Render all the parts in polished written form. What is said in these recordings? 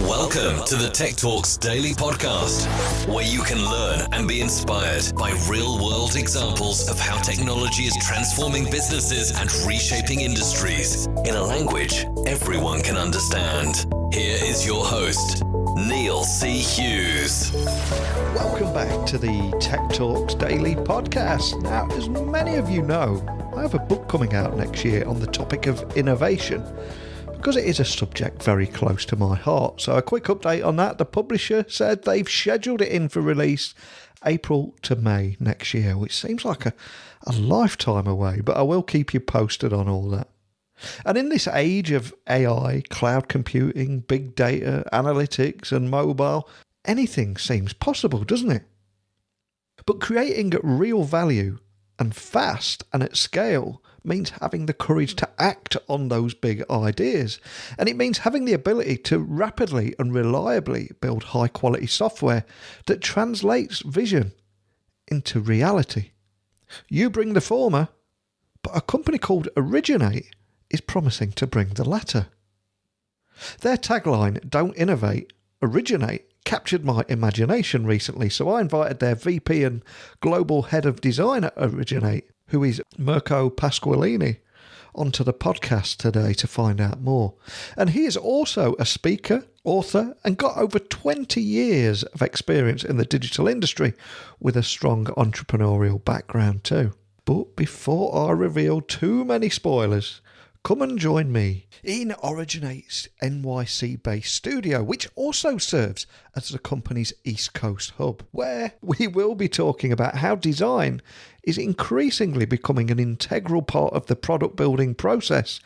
Welcome to the Tech Talks Daily Podcast, where you can learn and be inspired by real-world examples of how technology is transforming businesses and reshaping industries in a language everyone can understand. Here is your host, Neil C. Hughes. Welcome back to the Tech Talks Daily Podcast. Now, as many of you know, I have a book coming out next year on the topic of innovation, because it is a subject very close to my heart. So a quick update on that. The publisher said they've scheduled it in for release April to May next year, which seems like a lifetime away, but I will keep you posted on all that. And in this age of AI, cloud computing, big data, analytics and mobile, anything seems possible, doesn't it? But creating real value and fast and at scale means having the courage to act on those big ideas. And it means having the ability to rapidly and reliably build high quality software that translates vision into reality. You bring the former, but a company called Originate is promising to bring the latter. Their tagline, "Don't innovate, originate," captured my imagination recently, so I invited their VP and global head of design at Originate, who is Mirco Pasqualini, onto the podcast today to find out more. And he is also a speaker, author, and got over 20 years of experience in the digital industry with a strong entrepreneurial background too. But before I reveal too many spoilers, come and join me in Originate's NYC-based studio, which also serves as the company's East Coast hub, where we will be talking about how design is increasingly becoming an integral part of the product building process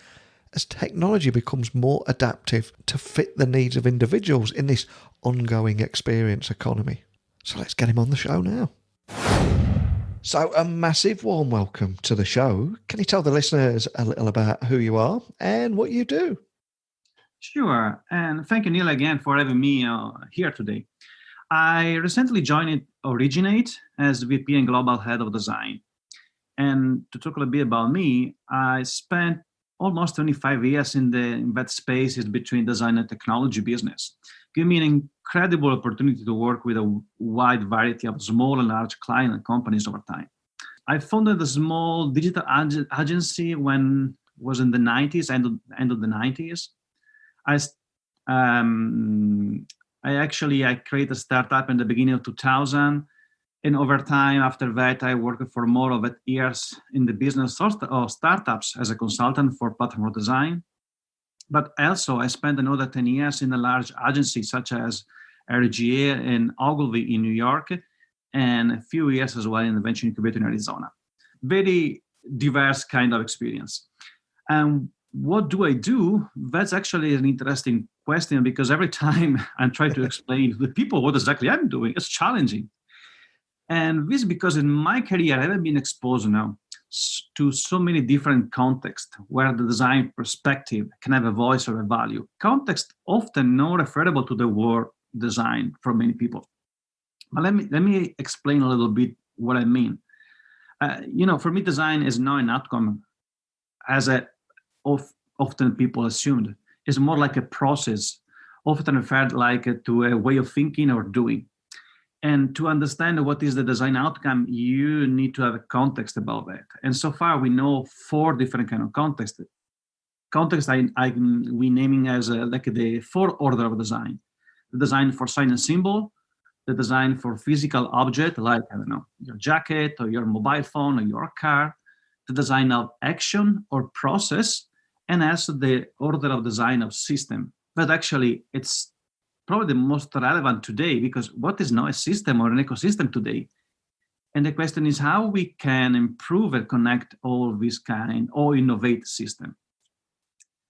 as technology becomes more adaptive to fit the needs of individuals in this ongoing experience economy. So let's get him on the show now. So a massive warm welcome to the show. Can you tell the listeners a little about who you are and what you do? Sure. And thank you, Neil, again for having me here today. I recently joined Originate as VP and Global Head of Design. And to talk a little bit about me, I spent almost 25 years in that space between design and technology business. Give me an incredible opportunity to work with a wide variety of small and large client and companies over time. I founded a small digital agency when it was in the 90s, end of the 90s. I created a startup in the beginning of 2000. And over time, after that, I worked for more of 8 years in the business of startups as a consultant for platform design. But also, I spent another 10 years in a large agency such as RGA and Ogilvy in New York, and a few years as well in the venture incubator in Arizona. Very diverse kind of experience. And what do I do? That's actually an interesting question, because every time I try to explain to the people what exactly I'm doing, it's challenging. And this is because in my career, I haven't been exposed now to so many different contexts where the design perspective can have a voice or a value. Context often not referable to the word design for many people. But let me explain a little bit what I mean. For me, design is not an outcome, as often people assumed. It's more like a process, often referred like to a way of thinking or doing. And to understand what is the design outcome, you need to have a context about that. And so far, we know 4 different kind of contexts. Context we naming as like the 4 order of design. The design for sign and symbol, the design for physical object, like, your jacket or your mobile phone or your car, the design of action or process, and also the order of design of system. But actually, it's probably the most relevant today, because what is now a system or an ecosystem today? And the question is how we can improve and connect all this kind or innovate system.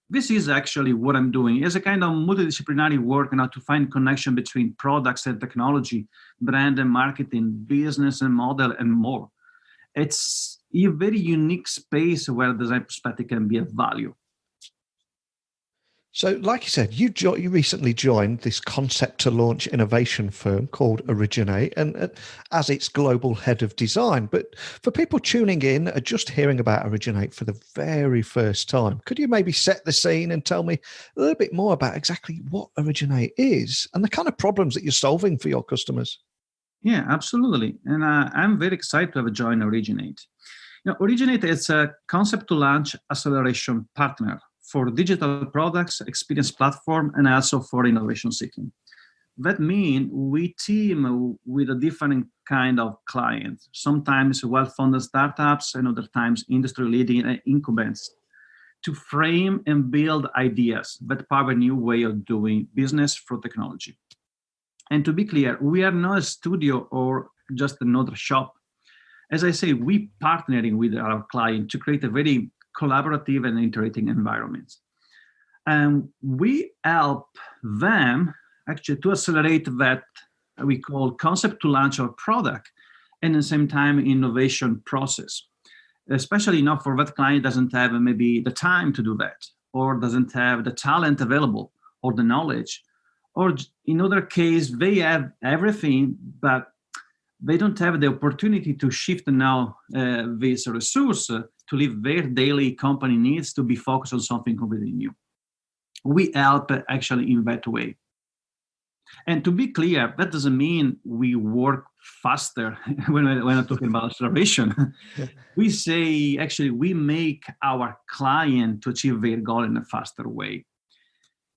This is actually what I'm doing. It's a kind of multidisciplinary work now to find connection between products and technology, brand and marketing, business and model, and more. It's a very unique space where design perspective can be of value. So, like you said, you recently joined this concept to launch innovation firm called Originate, and as its global head of design. But for people tuning in, just hearing about Originate for the very first time, could you maybe set the scene and tell me a little bit more about exactly what Originate is and the kind of problems that you're solving for your customers? Yeah, absolutely. And I'm very excited to have joined Originate. Originate is a concept to launch acceleration partner for digital products, experience platform, and also for innovation seeking. That means we team with a different kind of client, sometimes well-funded startups and other times industry-leading incumbents, to frame and build ideas that power a new way of doing business through technology. And to be clear, we are not a studio or just another shop. As I say, we partnering with our client to create a very collaborative and iterating environment. And we help them actually to accelerate that we call concept to launch our product and at the same time innovation process. Especially now for that client doesn't have maybe the time to do that, or doesn't have the talent available or the knowledge, or in other case, they have everything, but they don't have the opportunity to shift now this resource to leave their daily company needs to be focused on something completely new. We help actually in that way. And to be clear, that doesn't mean we work faster when I'm talking about acceleration. We say, actually, we make our client to achieve their goal in a faster way.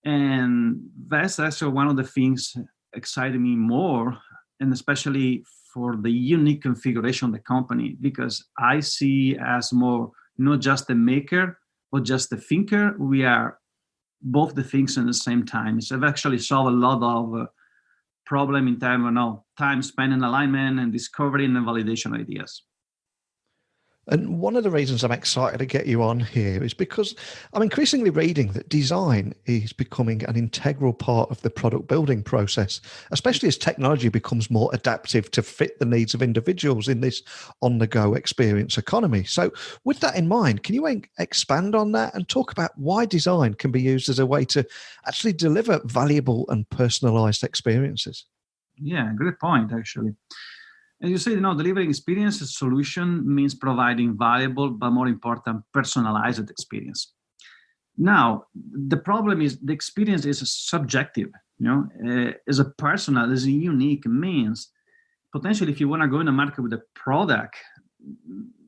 And that's actually one of the things exciting me more, and especially for the unique configuration of the company, because I see as more not just a maker or just a thinker. We are both the things at the same time. So I've actually solved a lot of problem in terms of time spent in alignment and discovering and validation ideas. And one of the reasons I'm excited to get you on here is because I'm increasingly reading that design is becoming an integral part of the product building process, especially as technology becomes more adaptive to fit the needs of individuals in this on-the-go experience economy. So with that in mind, can you expand on that and talk about why design can be used as a way to actually deliver valuable and personalized experiences? Yeah, great point, actually. As you say, delivering experience solution means providing valuable, but more important, personalized experience. Now, the problem is the experience is subjective. As a personal, as a unique means, potentially, if you want to go in the market with a product,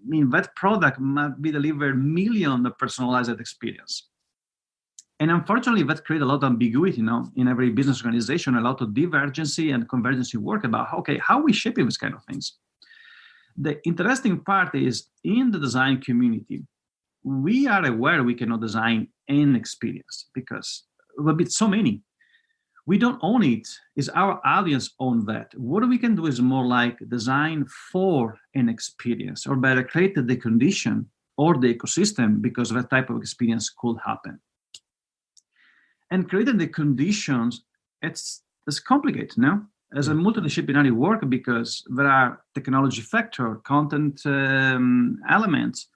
that product might be delivered million of personalized experience. And unfortunately, that creates a lot of ambiguity, in every business organization, a lot of divergency and convergency work about, okay, how are we shaping these kind of things? The interesting part is in the design community, we are aware we cannot design an experience because there will be so many. We don't own it, it's our audience own that. What we can do is more like design for an experience, or better, create the condition or the ecosystem because that type of experience could happen. And creating the conditions, it's complicated, as a multidisciplinary work because there are technology factor, content elements,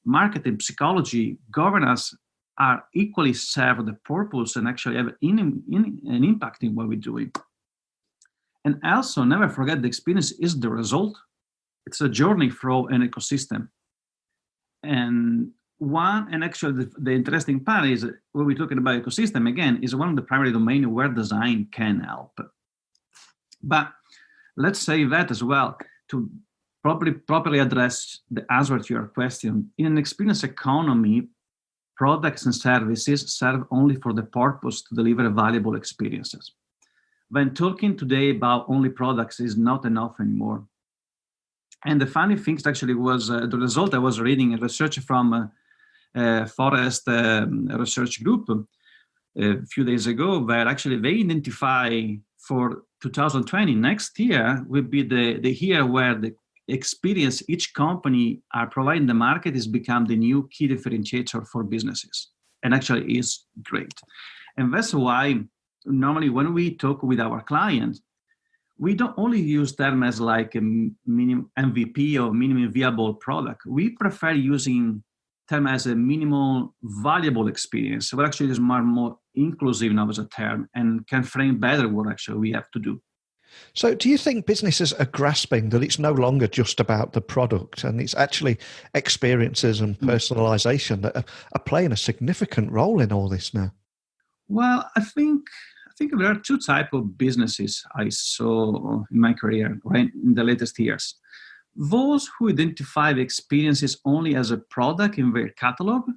marketing, psychology, governance are equally serve the purpose and actually have an impact in what we're doing. And also, never forget the experience is the result. It's a journey through an ecosystem. And actually the interesting part is when we're talking about ecosystem, again, is one of the primary domains where design can help. But let's say that as well to properly address the answer to your question. In an experience economy, products and services serve only for the purpose to deliver valuable experiences. When talking today about only products is not enough anymore. And the funny thing actually was the result I was reading a research from Forest Research Group a few days ago, where actually they identify for 2020, next year will be the year where the experience each company are providing the market is become the new key differentiator for businesses, and actually is great. And that's why normally when we talk with our clients, we don't only use term as like a minimum MVP or minimum viable product. We prefer using term as a minimal valuable experience, but actually is more inclusive now as a term and can frame better what actually we have to do. So do you think businesses are grasping that it's no longer just about the product and it's actually experiences and personalization that are playing a significant role in all this now? Well, I think there are two types of businesses I saw in my career, right, in the latest years. Those who identify the experiences only as a product in their catalog,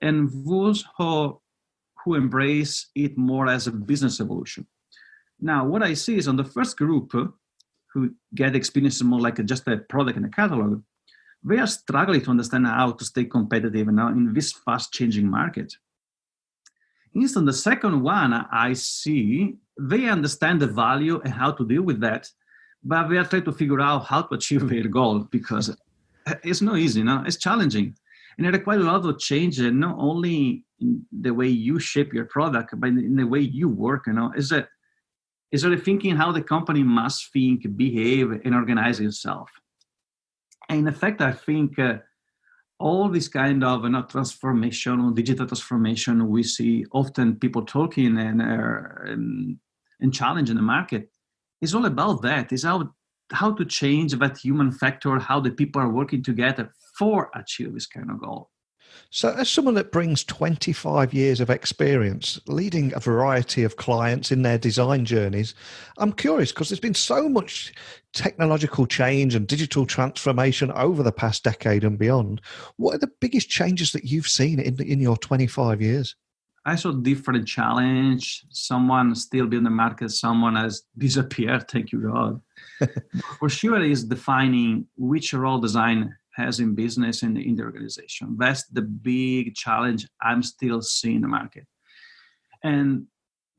and those who embrace it more as a business evolution. Now, what I see is on the first group, who get experiences more like just a product in a catalog, they are struggling to understand how to stay competitive now in this fast-changing market. Instead, the second one I see, they understand the value and how to deal with that, but they are trying to figure out how to achieve their goal because it's not easy, it's challenging. And it requires a lot of change, not only in the way you shape your product, but in the way you work, Is sort of thinking how the company must think, behave, and organize itself. And in effect, I think all this kind of transformation, digital transformation, we see often people talking and challenging the market, is all about that. Is how to change that human factor, how the people are working together for achieve this kind of goal. So as someone that brings 25 years of experience leading a variety of clients in their design journeys, I'm curious because there's been so much technological change and digital transformation over the past decade and beyond. What are the biggest changes that you've seen in your 25 years? I saw different challenge. Someone still be in the market, someone has disappeared, thank you God. For sure is defining which role design has in business and in the organization. That's the big challenge I'm still seeing in the market. And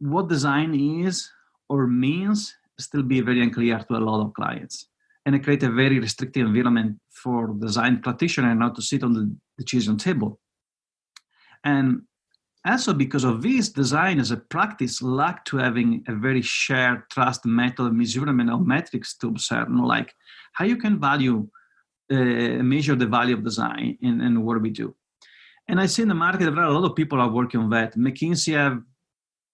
what design is or means still be very unclear to a lot of clients. And it creates a very restrictive environment for design practitioner not to sit on the decision table. And also because of this, design as a practice lack to having a very shared trust method measurement of metrics to observe, like how you can measure the value of design and what we do. And I see in the market there are a lot of people are working on that. McKinsey have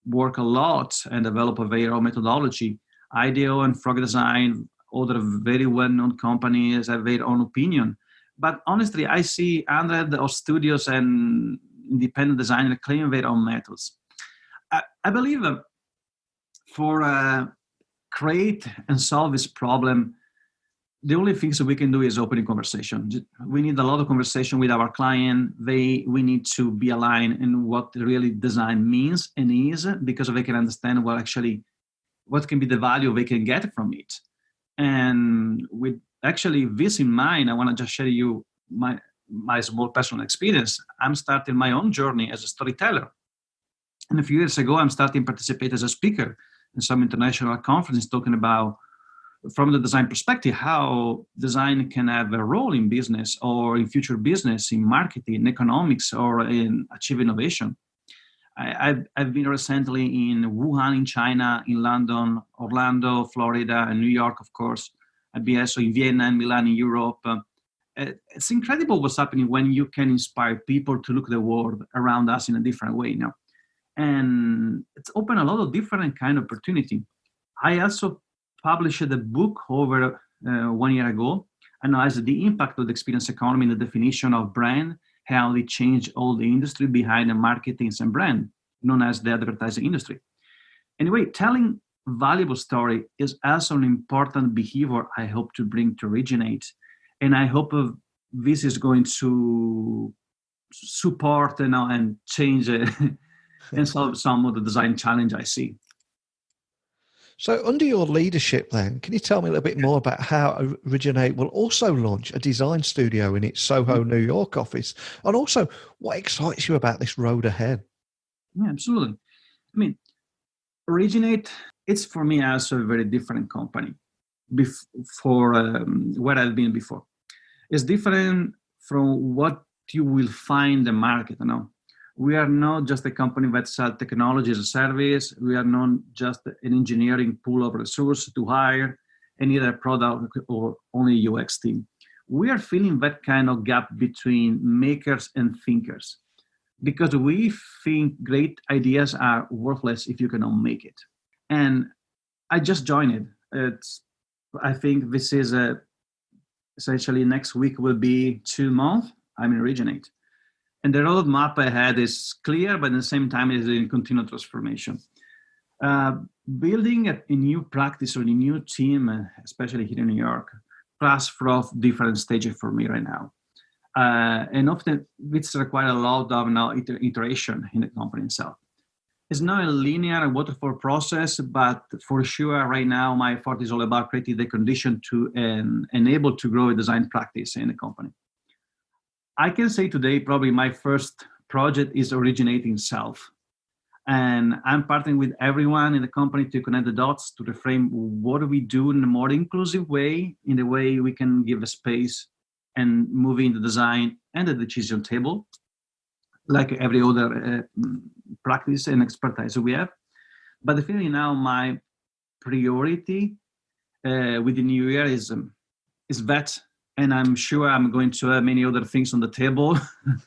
worked a lot and developed a their own methodology. IDEO and Frog Design, other very well-known companies have their own opinion. But honestly, I see hundreds of studios and independent designers claim their own methods. I believe for create and solve this problem, the only things that we can do is opening conversation. We need a lot of conversation with our client. We need to be aligned in what really design means and is, because they can understand what can be the value they can get from it. And with actually this in mind, I want to just share you my small personal experience. I'm starting my own journey as a storyteller. And a few years ago, I'm starting to participate as a speaker in some international conferences talking about, from the design perspective, how design can have a role in business or in future business, in marketing, in economics, or in achieve innovation. I've been recently in Wuhan, in China, in London, Orlando, Florida, and New York, of course. I've been also in Vienna and Milan in Europe. It's incredible what's happening when you can inspire people to look at the world around us in a different way now. And it's opened a lot of different kind of opportunity. I also published a book over 1 year ago, analyzed the impact of the experience economy in the definition of brand, how they change all the industry behind the marketing and brand, known as the advertising industry. Anyway, telling valuable story is also an important behavior I hope to bring to Originate. And I hope this is going to support and change and solve some of the design challenge I see. So under your leadership then, can you tell me a little bit more about how Originate will also launch a design studio in its Soho, New York office? And also, what excites you about this road ahead? Yeah, absolutely. I mean, Originate, it's for me also a very different company for where I've been before. It's different from what you will find in the market, We are not just a company that sells technology as a service. We are not just an engineering pool of resources to hire, any other product or only UX team. we are feeling that kind of gap between makers and thinkers, because we think great ideas are worthless if you cannot make it. And I just joined it. I think this is essentially next week will be 2 months. I'm in Originate. And the roadmap ahead is clear, but at the same time, it is in continual transformation. Building a new practice or a new team, especially here in New York, class from different stages for me right now. And often it's require a lot of now iteration in the company itself. It's not a linear waterfall process, but for sure right now my effort is all about creating the condition to enable to grow a design practice in the company. I can say today probably my first project is originating self. And I'm partnering with everyone in the company to connect the dots to reframe what do we do in a more inclusive way, in the way we can give a space and moving the design and the decision table, like every other practice and expertise we have. But definitely now my priority with the new year is that, and I'm sure I'm going to have many other things on the table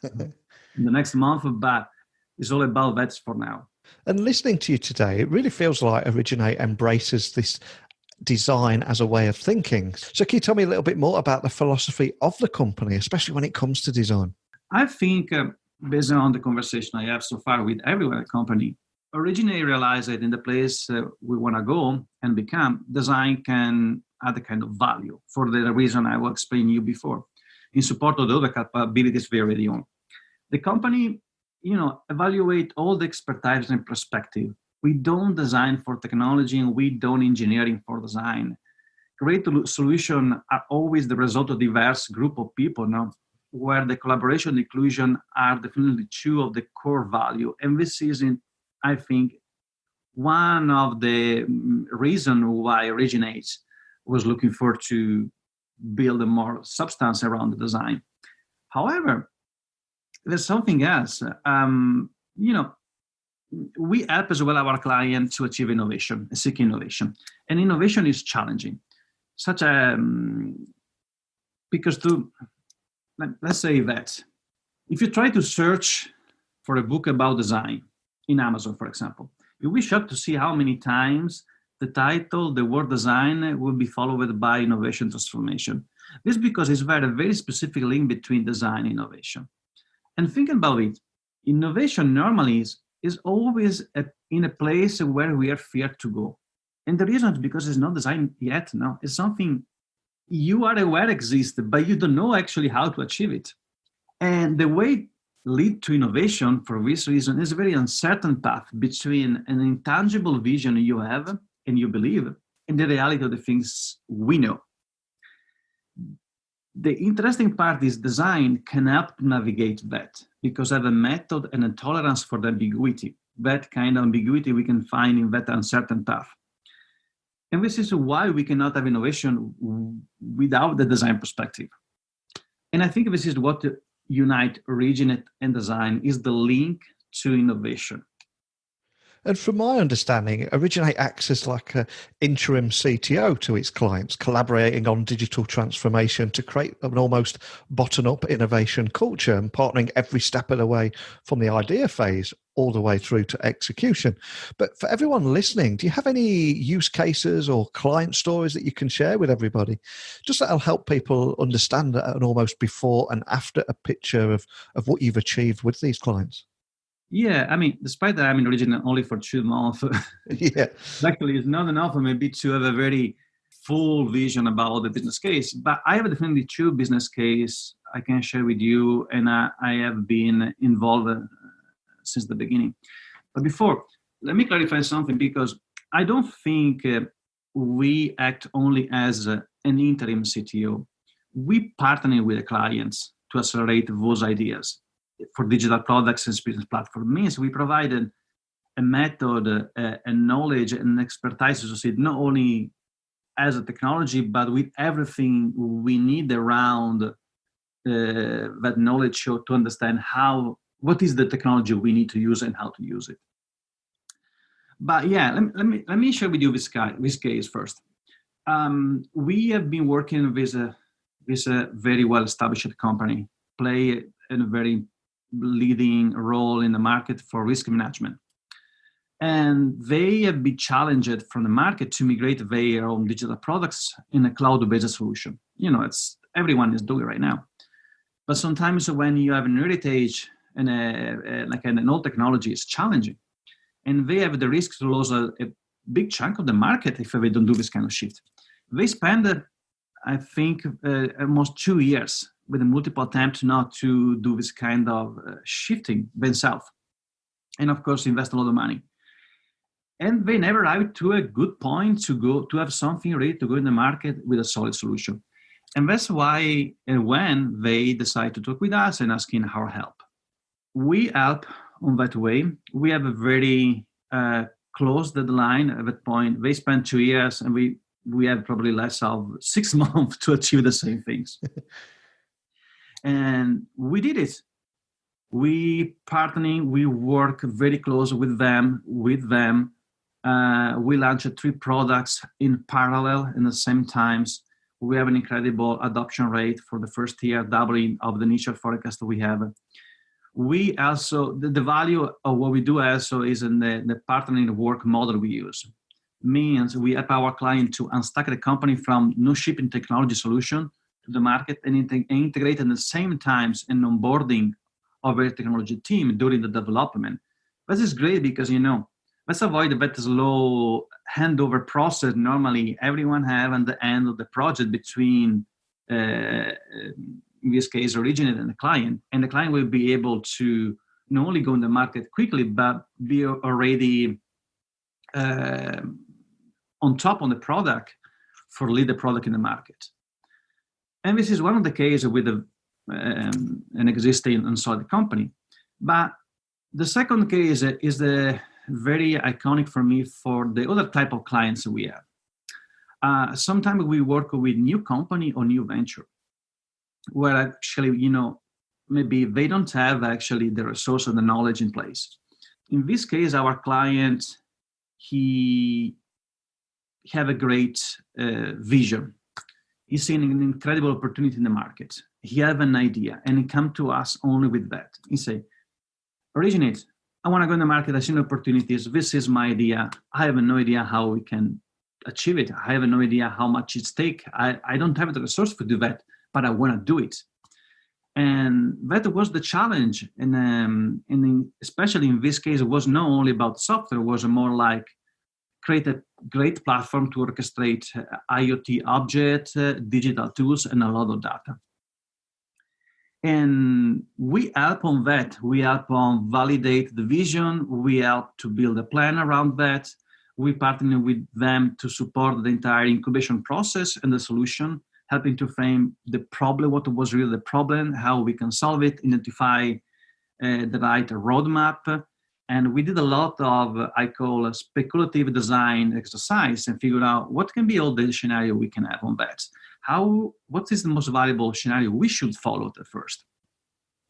in the next month, but it's all about that for now. And listening to you today, it really feels like Originate embraces this design as a way of thinking. So can you tell me a little bit more about the philosophy of the company, especially when it comes to design? I think based on the conversation I have so far with everyone at the company, Originate realized that in the place we want to go and become, design can add a kind of value for the reason I will explain you before, in support of the other capabilities we already own. The company, evaluate all the expertise and perspective. We don't design for technology and we don't engineering for design. Great solutions are always the result of diverse group of people now, where the collaboration and inclusion are definitely two of the core value. And this is, I think, one of the reasons why Originate was looking for to build a more substance around the design. However, there's something else. We help as well our clients to achieve innovation, seek innovation. And innovation is challenging. Because let's say that if you try to search for a book about design in Amazon, for example, you'll be shocked to see how many times the title, the word design, will be followed by innovation transformation. This is because it's a very specific link between design and innovation. And thinking about it, innovation normally is always in a place where we are feared to go. And the reason is because it's not designed yet. No, it's something you are aware exists, but you don't know actually how to achieve it. And the way lead to innovation for this reason is a very uncertain path between an intangible vision you have and you believe and the reality of the things we know. The interesting part is design can help navigate that because I have a method and a tolerance for the ambiguity. That kind of ambiguity we can find in that uncertain path. And this is why we cannot have innovation without the design perspective. And I think this is what unite originate and design is the link to innovation. And from my understanding, Originate acts as like an interim CTO to its clients, collaborating on digital transformation to create an almost bottom-up innovation culture and partnering every step of the way from the idea phase all the way through to execution. But for everyone listening, do you have any use cases or client stories that you can share with everybody? Just that'll help people understand an almost before and after a picture of what you've achieved with these clients. Yeah, I mean, despite that I'm in Originate only for 2 months, yeah, actually it's not enough maybe to have a very full vision about the business case. But I have definitely 2 business case I can share with you, and I have been involved since the beginning. But before, let me clarify something, because I don't think we act only as an interim CTO. We partner with the clients to accelerate those ideas. For digital products and business platform means we provided a method, a knowledge, and expertise associated not only as a technology, but with everything we need around that knowledge to understand what is the technology we need to use and how to use it. But yeah, let me share with you this case first. We have been working with is a very well-established company, play a very leading role in the market for risk management. And they have been challenged from the market to migrate their own digital products in a cloud-based solution. It's everyone is doing right now. But sometimes when you have an heritage and an old technology, it's challenging. And they have the risk to lose a big chunk of the market if they don't do this kind of shift. They spend, I think, almost 2 years with a multiple attempts not to do this kind of shifting themselves. And of course, invest a lot of money. And they never arrived to a good point to have something ready to go in the market with a solid solution. And that's why when they decide to talk with us and asking our help, we help on that way. We have a very close deadline at that point. They spend 2 years and we have probably less of 6 months to achieve the same things. And we did it. We partnering, we work very close with them. We launched 3 products in parallel in the same times. We have an incredible adoption rate for the first year, doubling of the initial forecast we have. We also, the value of what we do also is in the partnering work model we use. Means we help our client to unstack the company from no shipping technology solution to the market and integrate at the same times an onboarding of a technology team during the development. This is great because, let's avoid that slow handover process normally everyone have at the end of the project between, in this case, Originate and the client. And the client will be able to not only go in the market quickly, but be already on top on the product for lead the product in the market. And this is one of the cases with an existing and solid company. But the second case is the very iconic for me for the other type of clients we have. Sometimes we work with new company or new venture where actually, maybe they don't have actually the resource and the knowledge in place. In this case, our client, he have a great vision. He's seeing an incredible opportunity in the market. He have an idea and he come to us only with that. He say, Originate, I want to go in the market. I see opportunities. This is my idea. I have no idea how we can achieve it. I have no idea how much it takes. I don't have the resource to do that, but I want to do it. And that was the challenge. And especially in this case, it was not only about software. It was more like create a great platform to orchestrate IoT objects, digital tools, and a lot of data. And we help on that. We help on validate the vision. We help to build a plan around that. We partner with them to support the entire incubation process and the solution, helping to frame the problem, what was really the problem, how we can solve it, identify the right roadmap. And we did a lot of, I call a speculative design exercise and figure out what can be all the scenario we can have on that. What is the most valuable scenario we should follow at first?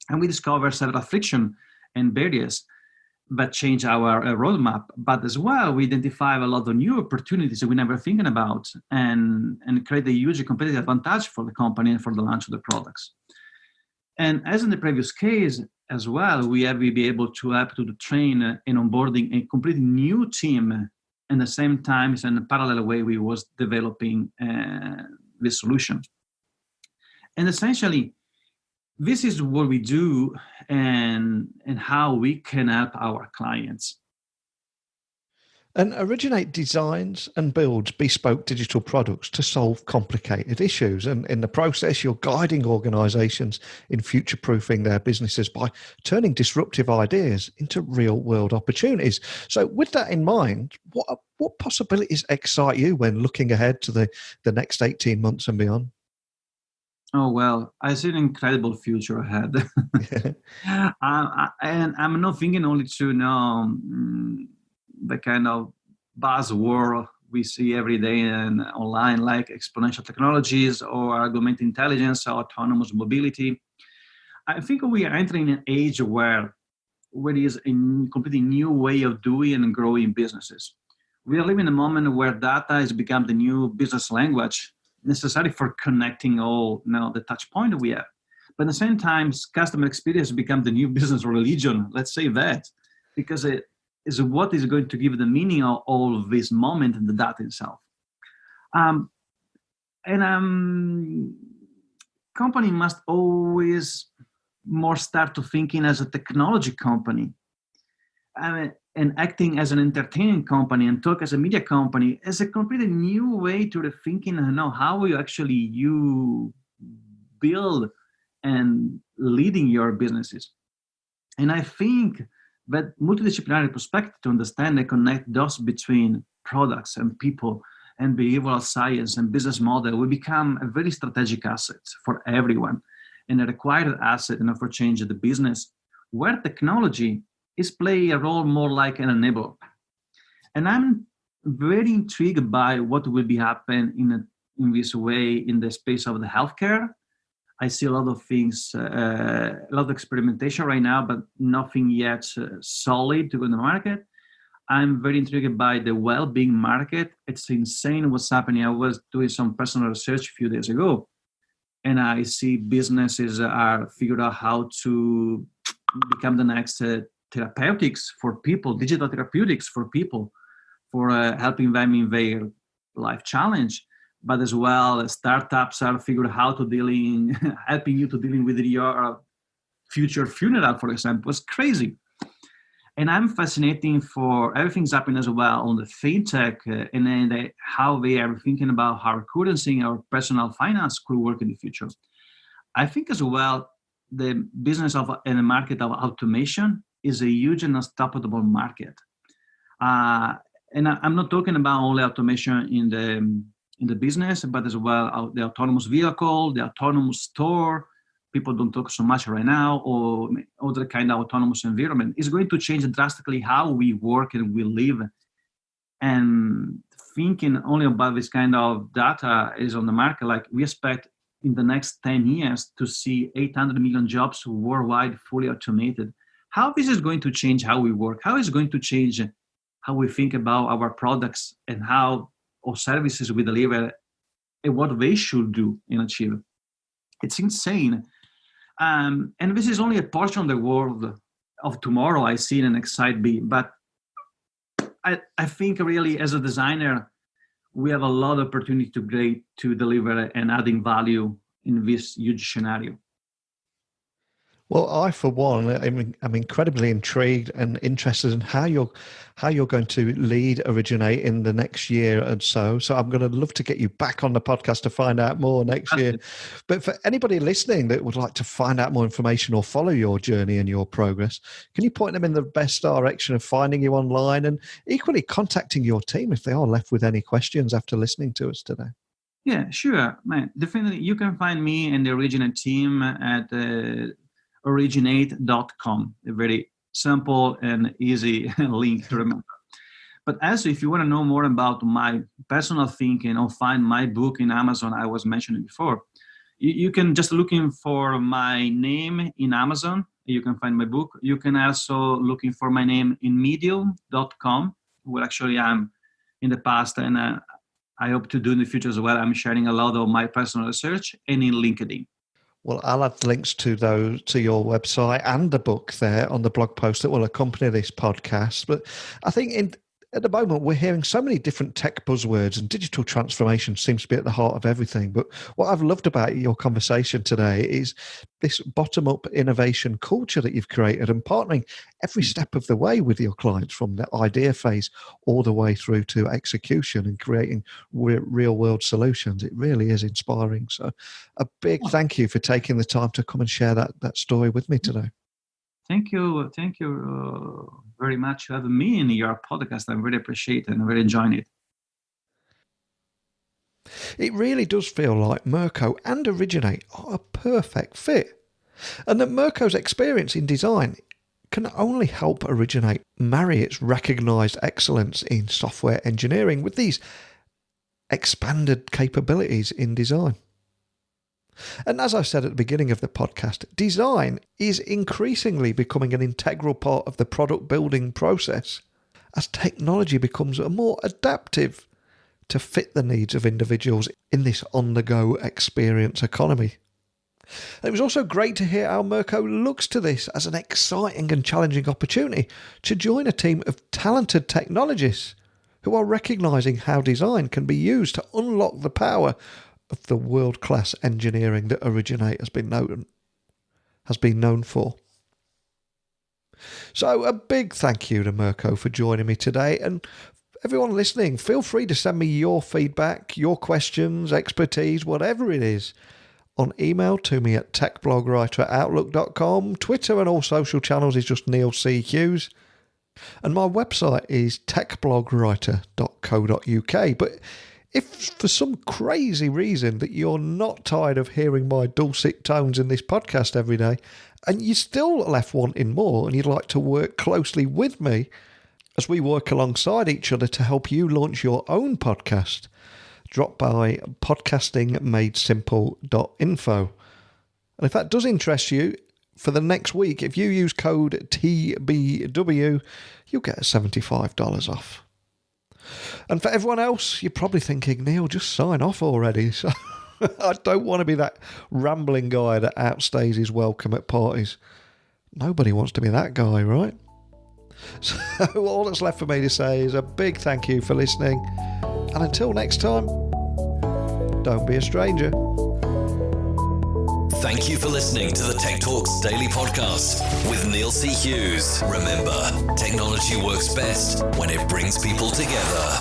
And we discover several friction and barriers that change our roadmap. But as well, we identify a lot of new opportunities that we never thinking about and create a huge competitive advantage for the company and for the launch of the products. And as in the previous case as well, we have be able to help to train and onboarding a completely new team. And at the same time, it's in a parallel way we was developing this solution. And essentially, this is what we do and how we can help our clients. And Originate designs and builds bespoke digital products to solve complicated issues. And in the process, you're guiding organizations in future-proofing their businesses by turning disruptive ideas into real-world opportunities. So with that in mind, what possibilities excite you when looking ahead to the next 18 months and beyond? Oh, well, I see an incredible future ahead. And I'm not thinking only to the kind of buzzword we see every day and online, like exponential technologies or augmented intelligence or autonomous mobility. I think we are entering an age where there is a completely new way of doing and growing businesses. We are living in a moment where data has become the new business language necessary for connecting all the touch point we have. But at the same time, customer experience become the new business religion. Let's say that, because it is what is going to give the meaning of all of this moment and the data itself. Company must always more start to thinking as a technology company, and acting as an entertainment company and talk as a media company as a completely new way to the thinking and how you build and leading your businesses. And I think that multidisciplinary perspective to understand and connect dots between products and people and behavioral science and business model will become a very strategic asset for everyone, and a required asset for changing the business, where technology is play a role more like an enabler. And I'm very intrigued by what will be happen in this way in the space of the healthcare. I see a lot of things, a lot of experimentation right now, but nothing yet solid to go in the market. I'm very intrigued by the well-being market. It's insane what's happening. I was doing some personal research a few days ago, and I see businesses are figuring out how to become the next therapeutics for people, digital therapeutics for people, for helping them in their life challenge. But as well, startups are figuring out how to helping you to dealing with your future funeral, for example. It's crazy. And I'm fascinating for everything's happening as well on the fintech and then how they are thinking about how currency or personal finance could work in the future. I think as well, the business of and the market of automation is a huge and unstoppable market. And I'm not talking about only automation in the business, but as well the autonomous vehicle, the autonomous store. People don't talk so much right now, or other kind of autonomous environment is going to change drastically how we work and we live. And thinking only about this kind of data is on the market, like we expect in the next 10 years to see 800 million jobs worldwide fully automated. How this is going to change how we work? How is it going to change how we think about our products and how or services we deliver and what they should do and achieve? It's insane. And this is only a portion of the world of tomorrow I see and excite me. But I think really as a designer, we have a lot of opportunity to deliver and adding value in this huge scenario. Well, I, for one, I'm incredibly intrigued and interested in how you're going to lead Originate in the next year and so. So I'm going to love to get you back on the podcast to find out more next year. But for anybody listening that would like to find out more information or follow your journey and your progress, can you point them in the best direction of finding you online and equally contacting your team if they are left with any questions after listening to us today? Yeah, sure, man. Definitely, you can find me and the Originate team at originate.com, a very simple and easy link to remember. But also, if you want to know more about my personal thinking or find my book in Amazon, I was mentioning before, you can just looking for my name in Amazon. You can find my book. You can also looking for my name in medium.com, where actually I'm in the past and I hope to do in the future as well. I'm sharing a lot of my personal research and in LinkedIn. Well, I'll add links to your website and the book there on the blog post that will accompany this podcast. But I think at the moment, we're hearing so many different tech buzzwords, and digital transformation seems to be at the heart of everything. But what I've loved about your conversation today is this bottom-up innovation culture that you've created and partnering every step of the way with your clients from the idea phase all the way through to execution and creating real-world solutions. It really is inspiring. So a big thank you for taking the time to come and share that story with me today. Thank you very much for having me in your podcast. I really appreciate it and really enjoying it. It really does feel like Mirco and Originate are a perfect fit, and that Mirco's experience in design can only help Originate marry its recognised excellence in software engineering with these expanded capabilities in design. And as I said at the beginning of the podcast, design is increasingly becoming an integral part of the product building process as technology becomes a more adaptive, to fit the needs of individuals in this on-the-go experience economy. And it was also great to hear how Mirco looks to this as an exciting and challenging opportunity to join a team of talented technologists who are recognising how design can be used to unlock the power of the world-class engineering that Originate has been known for. So a big thank you to Mirco for joining me today, and everyone listening, feel free to send me your feedback, your questions, expertise, whatever it is, on email to me at techblogwriter@outlook.com. Twitter and all social channels is just Neil C. Hughes. And my website is techblogwriter.co.uk. But if for some crazy reason that you're not tired of hearing my dulcet tones in this podcast every day, and you're still left wanting more and you'd like to work closely with me as we work alongside each other to help you launch your own podcast, drop by podcastingmadesimple.info. And if that does interest you, for the next week, if you use code TBW, you'll get $75 off. And for everyone else, you're probably thinking, Neil, just sign off already. So I don't want to be that rambling guy that outstays his welcome at parties. Nobody wants to be that guy, right? So all that's left for me to say is a big thank you for listening. And until next time, don't be a stranger. Thank you for listening to the Tech Talks Daily Podcast with Neil C. Hughes. Remember, technology works best when it brings people together.